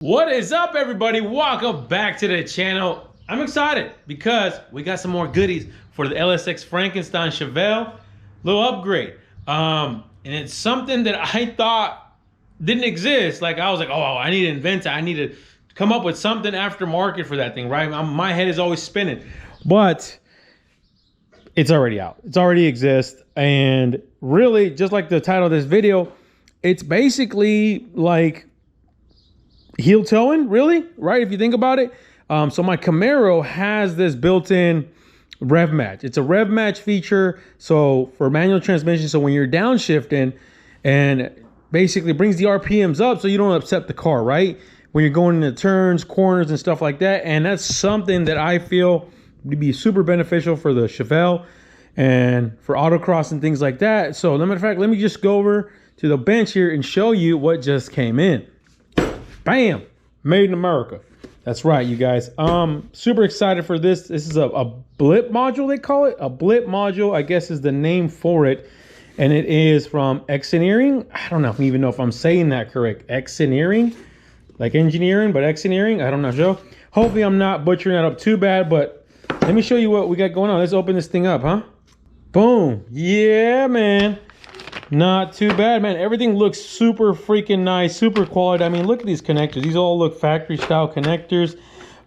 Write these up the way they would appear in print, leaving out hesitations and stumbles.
What is up, everybody? Welcome back to the channel. I'm excited because we got some more goodies for the LSX Frankenstein Chevelle. Little upgrade. And it's something that I thought didn't exist. Like I was like, oh, I need to invent it. I need to come up with something aftermarket for that thing, right? My head is always spinning. But it's already out. It's already exists. And really, just like the title of this video, it's basically like heel towing, really, right? If you think about it. So my Camaro has this built-in rev match. It's a rev match feature. So for manual transmission, so when you're downshifting, and basically brings the RPMs up so you don't upset the car, right? When you're going into turns, corners, and stuff like that. And that's something that I feel would be super beneficial for the Chevelle and for autocross and things like that. So, as a matter of fact, let me just go over to the bench here and show you what just came in. Bam! Made in America. That's right, you guys. Super excited for this. This is a BLIP module, they call it. A BLIP module, I guess, is the name for it. And it is from XINEERING. I don't know even know if I'm saying that correct. XINEERING, like engineering, but XINEERING. I don't know, Joe. Hopefully I'm not butchering that up too bad, but let me show you what we got going on. Let's open this thing up, huh? Boom. Yeah, man. Not too bad, man. Everything looks super freaking nice, super quality. I mean, look at these connectors. These all look factory style connectors.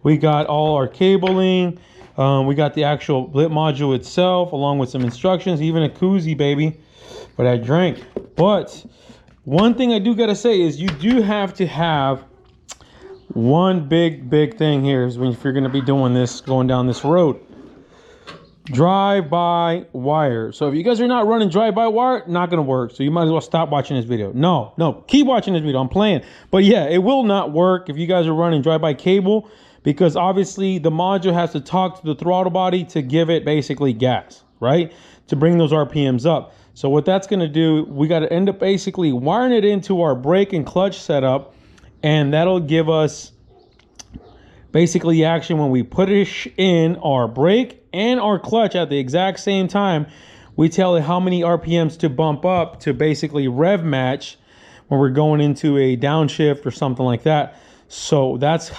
We got all our cabling. We got the actual BLIP module itself, along with some instructions, even a koozie, baby. But I drank. But one thing I do gotta say is you do have to have one big thing here is if you're gonna be doing this, going down this road. Drive-by wire. So if you guys are not running drive-by wire, not gonna work. So you might as well stop watching this video. No, keep watching this video. I'm playing. But yeah, it will not work if you guys are running drive-by cable, because obviously the module has to talk to the throttle body to give it basically gas, right? To bring those RPMs up. So what that's gonna do, we gotta end up basically wiring it into our brake and clutch setup, and that'll give us basically the action when we push in our brake and our clutch at the exact same time. We tell it how many RPMs to bump up to basically rev match when we're going into a downshift or something like that. So that's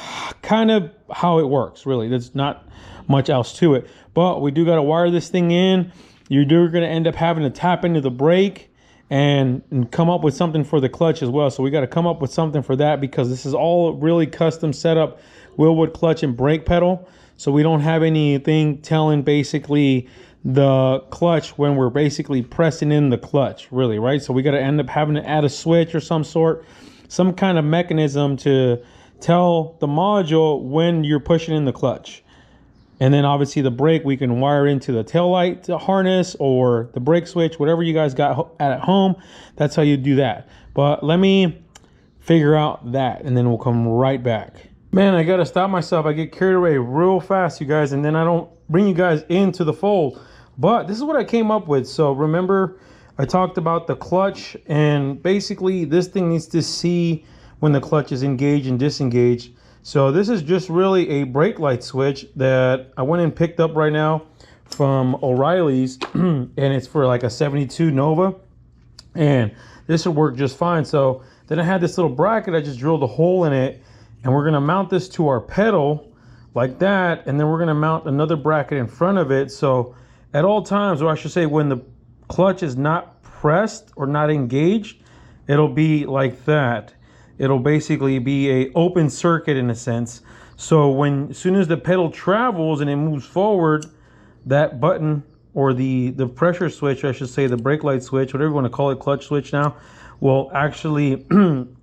kind of how it works, really. There's not much else to it. But we do got to wire this thing in. You're going to end up having to tap into the brake and come up with something for the clutch as well. So we got to come up with something for that, because this is all really custom setup Willwood clutch and brake pedal. So we don't have anything telling basically the clutch when we're basically pressing in the clutch, really, right? So we got to end up having to add a switch or some sort, some kind of mechanism to tell the module when you're pushing in the clutch. And then obviously the brake, we can wire into the taillight harness or the brake switch, whatever you guys got at home. That's how you do that. But let me figure out that, and then we'll come right back. Man, I gotta stop myself. I get carried away real fast, you guys, and then I don't bring you guys into the fold. But this is what I came up with. So remember, I talked about the clutch, and basically this thing needs to see when the clutch is engaged and disengaged. So this is just really a brake light switch that I went and picked up right now from O'Reilly's, and it's for like a 72 Nova, and this will work just fine. So then I had this little bracket. I just drilled a hole in it, and we're gonna mount this to our pedal like that, and then we're gonna mount another bracket in front of it. So at all times, or I should say when the clutch is not pressed or not engaged, it'll be like that. It'll basically be a open circuit in a sense. So as soon as the pedal travels and it moves forward, that button, or the pressure switch, I should say, the brake light switch, whatever you want to call it, clutch switch now, will actually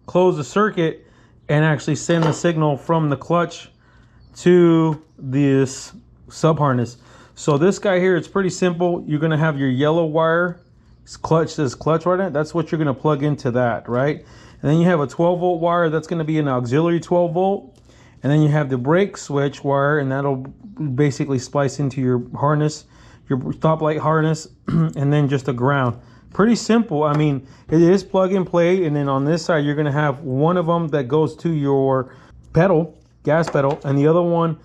close the circuit and actually send the signal from the clutch to this sub harness. So this guy here, it's pretty simple. You're gonna have your yellow wire, clutch says clutch right now. That's what you're gonna plug into that, right? And then you have a 12-volt wire. That's gonna be an auxiliary 12-volt. And then you have the brake switch wire, and that'll basically splice into your harness, your stoplight harness, and then just a ground. Pretty simple. I mean, it is plug and play. And then on this side, you're gonna have one of them that goes to your pedal, gas pedal, and the other one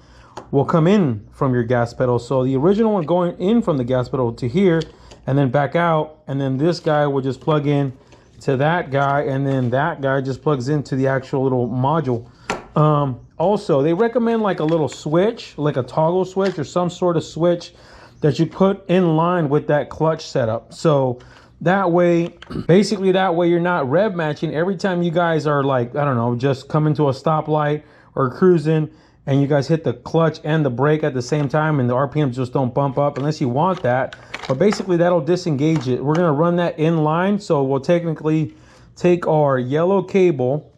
will come in from your gas pedal. So the original one going in from the gas pedal to here, and then back out, and then this guy will just plug in to that guy, and then that guy just plugs into the actual little module Also, they recommend like a little switch, like a toggle switch or some sort of switch that you put in line with that clutch setup. So that way, basically that way you're not rev matching every time you guys are like, I don't know, just coming to a stoplight or cruising and you guys hit the clutch and the brake at the same time and the RPMs just don't bump up unless you want that. But basically that'll disengage it. We're gonna run that in line. So we'll technically take our yellow cable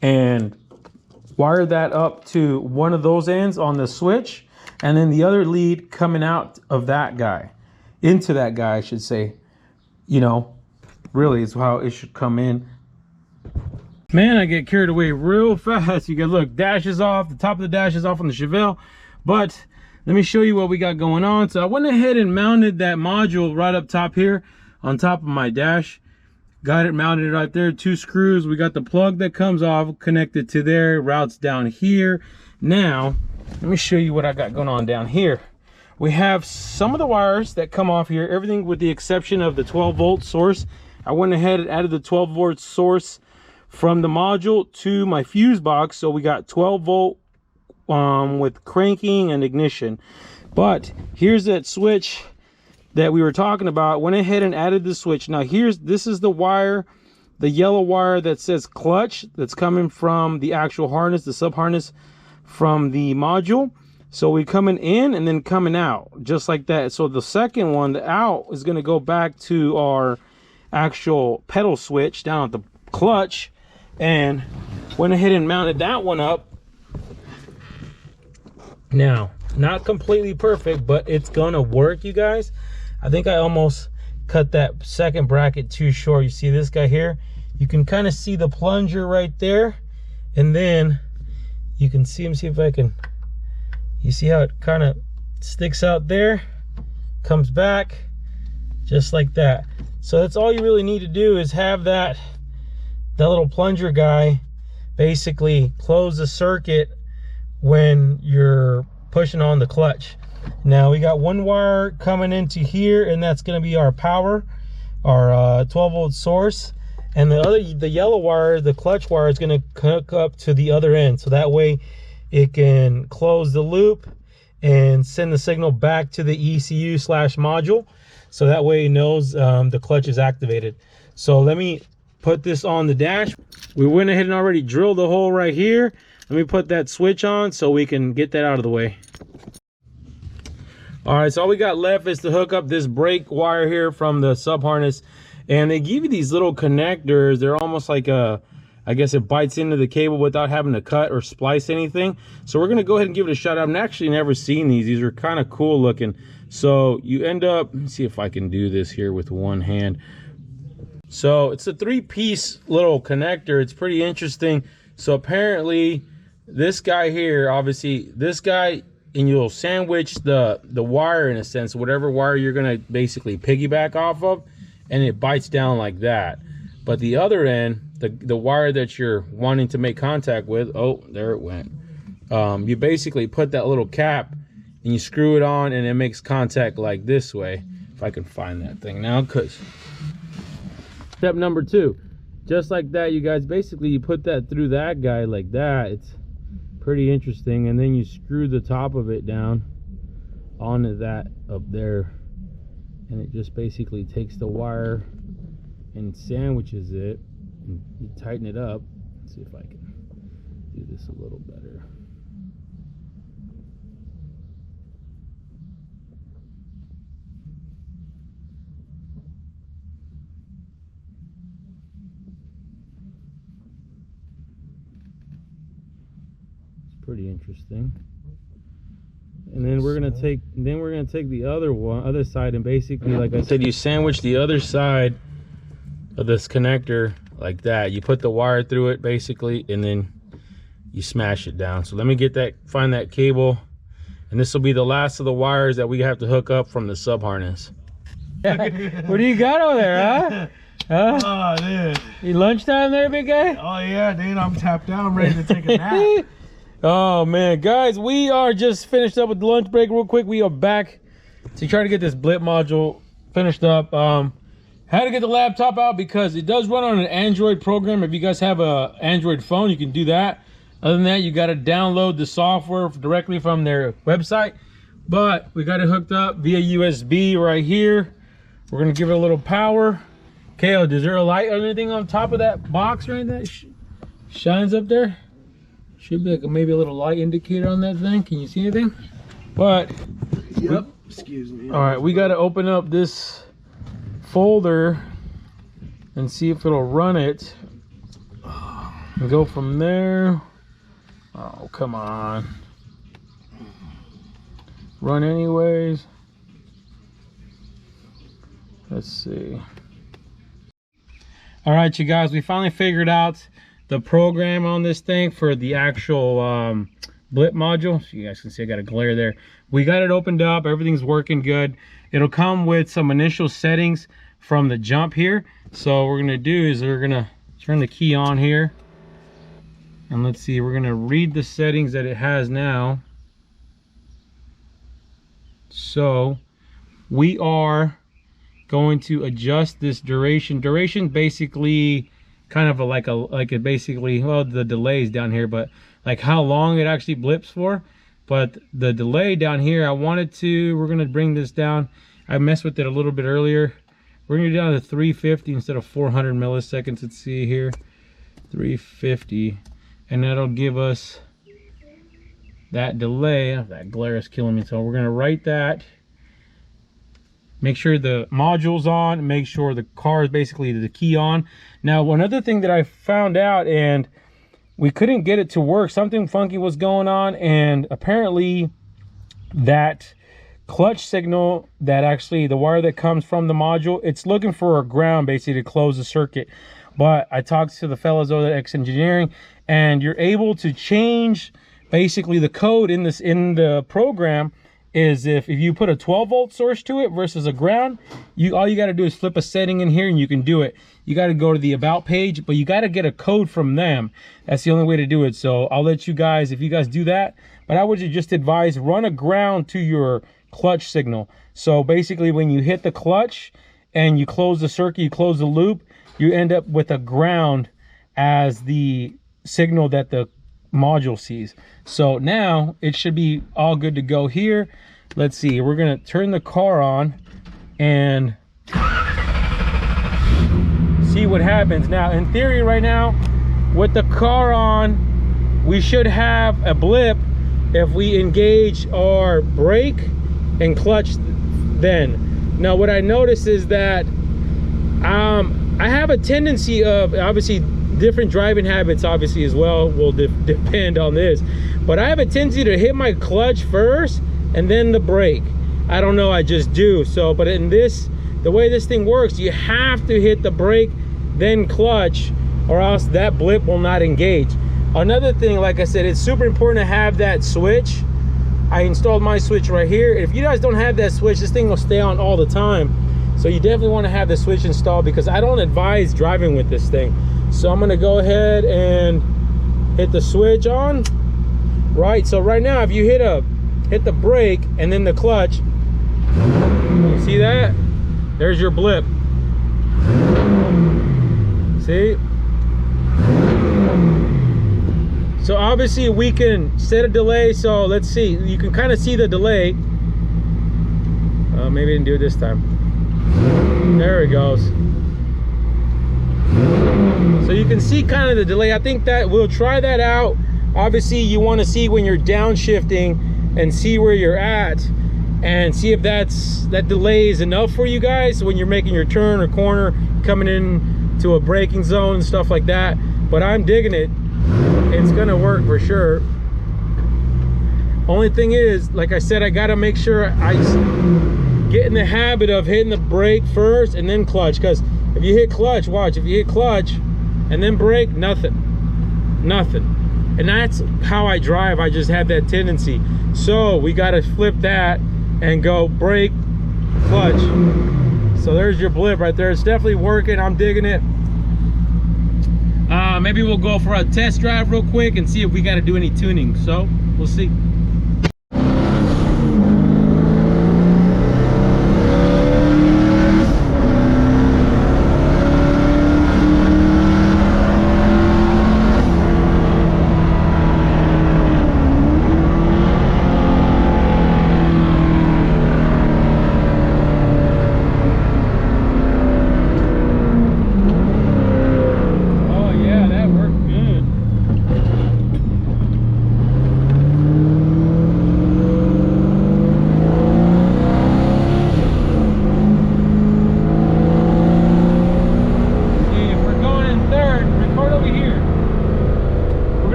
and wire that up to one of those ends on the switch, and then the other lead coming out of that guy, into that guy, I should say. You know, really is how it should come in. Man, I get carried away real fast. You can look, dash is off, the top of the dash is off on the Chevelle. But let me show you what we got going on. So I went ahead and mounted that module right up top here on top of my dash. Got it mounted right there, 2 screws. We got the plug that comes off connected to there, routes down here. Now, let me show you what I got going on down here. We have some of the wires that come off here, everything with the exception of the 12-volt source. I went ahead and added the 12-volt source from the module to my fuse box. So we got 12-volt with cranking and ignition. But here's that switch that we were talking about. Went ahead and added the switch. Now this is the wire, the yellow wire that says clutch, that's coming from the actual harness, the sub harness from the module. So we're coming in and then coming out just like that. So the second one, the out, is going to go back to our actual pedal switch down at the clutch, and went ahead and mounted that one up. Now, not completely perfect, but it's gonna work, you guys. I think I almost cut that second bracket too short. You see this guy here? You can kind of see the plunger right there. And then you can see him, see if I can, you see how it kind of sticks out there, comes back, just like that. So that's all you really need to do is have that little plunger guy basically close the circuit when you're pushing on the clutch. Now we got one wire coming into here, and that's going to be our power, our 12-volt source, and the yellow wire, the clutch wire, is going to hook up to the other end, so that way it can close the loop and send the signal back to the ECU slash module, so that way it knows the clutch is activated. So let me put this on the dash. We went ahead and already drilled the hole right here. Let me put that switch on so we can get that out of the way. All right, so all we got left is to hook up this brake wire here from the sub harness, and they give you these little connectors. They're almost like a, I guess it bites into the cable without having to cut or splice anything. So we're gonna go ahead and give it a shot. I've actually never seen these. These are kind of cool looking. So you end up, let me see if I can do this here with one hand. So it's a 3-piece little connector. It's pretty interesting. So apparently this guy here, obviously this guy, and you'll sandwich the wire in a sense, whatever wire you're gonna basically piggyback off of, and it bites down like that. But the other end, the wire that you're wanting to make contact with, oh, there it went. You basically put that little cap and you screw it on, and it makes contact like this way. If I can find that thing now, because step number 2, just like that, you guys, basically you put that through that guy like that. It's pretty interesting, and then you screw the top of it down onto that up there, and it just basically takes the wire and sandwiches it, and you tighten it up. Let's see if I can do this a little better. Pretty interesting. And then we're gonna take the other side, and basically, like I said, you sandwich the other side of this connector like that. You put the wire through it basically, and then you smash it down. So let me find that cable, and this will be the last of the wires that we have to hook up from the sub harness. What do you got over there, huh? Oh, dude. You lunchtime there, big guy? Oh yeah, dude, I'm tapped out. I'm ready to take a nap. Oh man, guys, we are just finished up with the lunch break real quick. We are back to try to get this BLIP module finished up. Had to get the laptop out because it does run on an Android program. If you guys have a Android phone, you can do that. Other than that, you got to download the software directly from their website. But we got it hooked up via USB right here. We're gonna give it a little power. Kale, is there a light or anything on top of that box or anything that shines up there? Should be like maybe a little light indicator on that thing. Can you see anything? But yep. Excuse me. All right, we got to open up this folder and see if it'll run it. And go from there. Oh, come on. Run anyways. Let's see. All right, you guys, we finally figured out the program on this thing for the actual BLIP module. So you guys can see I got a glare there. We got it opened up, everything's working good. It'll come with some initial settings from the jump here. So what we're gonna do is we're gonna turn the key on here, and let's see, we're gonna read the settings that it has now. So we are going to adjust this duration. Duration basically kind of like basically, well, the delays down here, but like how long it actually blips for. But the delay down here, we're gonna bring this down. I messed with it a little bit earlier. We're gonna go down to 350 instead of 400 milliseconds. Let's see here, 350, and that'll give us that delay. That glare is killing me, so we're gonna write that. Make sure the module's on, make sure the car is basically the key on. Now, one other thing that I found out, and we couldn't get it to work, something funky was going on, and apparently that clutch signal, that actually the wire that comes from the module, it's looking for a ground basically to close the circuit. But I talked to the fellows over at XINEERING, and you're able to change basically the code in the program. Is if you put a 12-volt source to it versus a ground, all you got to do is flip a setting in here and you can do it. You got to go to the about page, but you got to get a code from them. That's the only way to do it. So I'll let you guys, if you guys do that, but I would just advise run a ground to your clutch signal. So basically when you hit the clutch and you close the circuit, you close the loop, you end up with a ground as the signal that the module sees. So now it should be all good to go here. Let's see, we're gonna turn the car on and see what happens. Now in theory right now, with the car on, we should have a blip if we engage our brake and clutch then. Now what I noticed is that I have a tendency of, obviously different driving habits obviously as well will depend on this, but I have a tendency to hit my clutch first and then the brake. I don't know, I just do. So but in this, the way this thing works, you have to hit the brake then clutch, or else that blip will not engage. Another thing, like I said, it's super important to have that switch. I installed my switch right here. If you guys don't have that switch, this thing will stay on all the time. So you definitely want to have the switch installed, because I don't advise driving with this thing. So I'm going to go ahead and hit the switch on. Right, so right now if you hit the brake and then the clutch, you see that? There's your blip. See? So obviously we can set a delay. So let's see, you can kind of see the delay. Maybe I didn't do it this time. There it goes. So you can see kind of the delay. I think that we'll try that out. Obviously you want to see when you're downshifting and see where you're at and see if that delay is enough for you guys when you're making your turn or corner, coming in to a braking zone and stuff like that. But I'm digging it. It's gonna work for sure. Only thing is, like I said, I gotta make sure I get in the habit of hitting the brake first and then clutch, because if you hit clutch, watch, if you hit clutch and then brake, nothing. And that's how I drive. I just have that tendency. So we got to flip that and go brake, clutch. So there's your blip right there. It's definitely working. I'm digging it. Maybe we'll go for a test drive real quick and see if we got to do any tuning. So we'll see.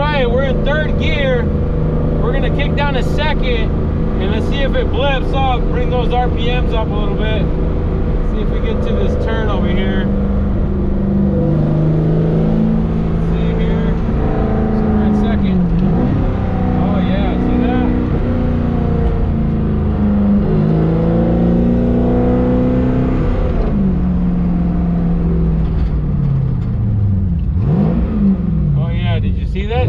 try it. We're in third gear. We're gonna kick down to second, and let's see if it blips up, bring those RPMs up a little bit. See if we get to this turn over here. Let's see here. So we're in second. Oh yeah, see that? Oh yeah, did you see that?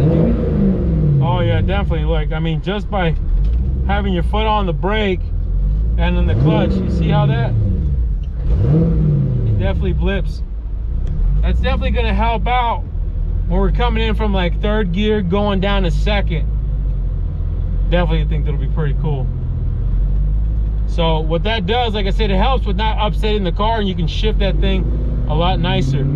Oh yeah, definitely. Like, I mean, just by having your foot on the brake and then the clutch, you see how that? It definitely blips. That's definitely gonna help out when we're coming in from like third gear going down to second. Definitely think that'll be pretty cool. So what that does, like I said, it helps with not upsetting the car, and you can shift that thing a lot nicer.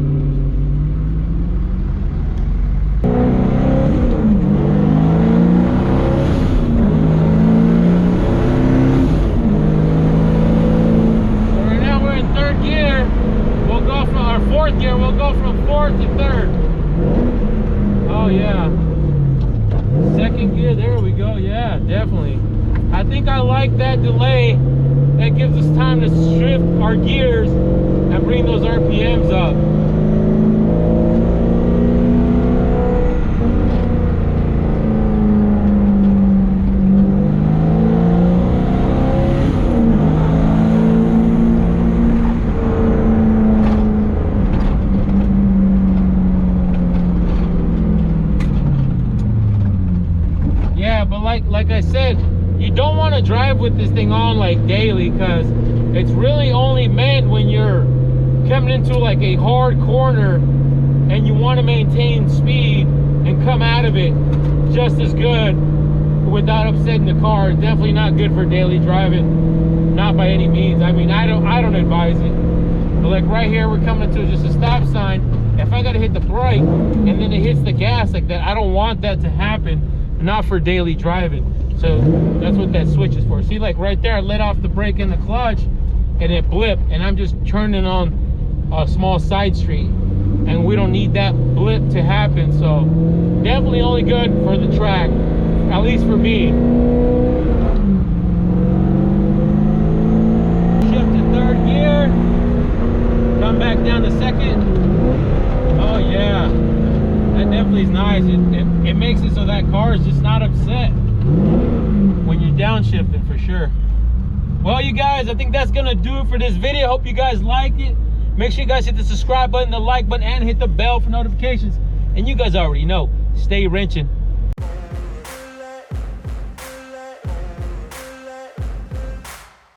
Gear, we'll go from fourth to third. Oh yeah, second gear, there we go. Yeah, definitely. I think I like that delay. That gives us time to shift our gears and bring those RPMs up. Like I said, you don't want to drive with this thing on like daily, because it's really only meant when you're coming into like a hard corner and you want to maintain speed and come out of it just as good without upsetting the car. Definitely not good for daily driving, not by any means. I mean, I don't advise it. But like right here, we're coming to just a stop sign. If I got to hit the brake and then it hits the gas like that, I don't want that to happen. Not for daily driving. So that's what that switch is for. See, like right there, I let off the brake and the clutch and it blipped, and I'm just turning on a small side street, and we don't need that blip to happen. So definitely only good for the track, at least for me. Shift to third gear, come back down to second. Oh yeah, that definitely is nice. It makes it so that car is just not upset when you're downshifting, for sure. Well, you guys, I think that's gonna do it for this video. Hope you guys liked it. Make sure you guys hit the subscribe button, the like button, and hit the bell for notifications. And you guys already know, stay wrenching.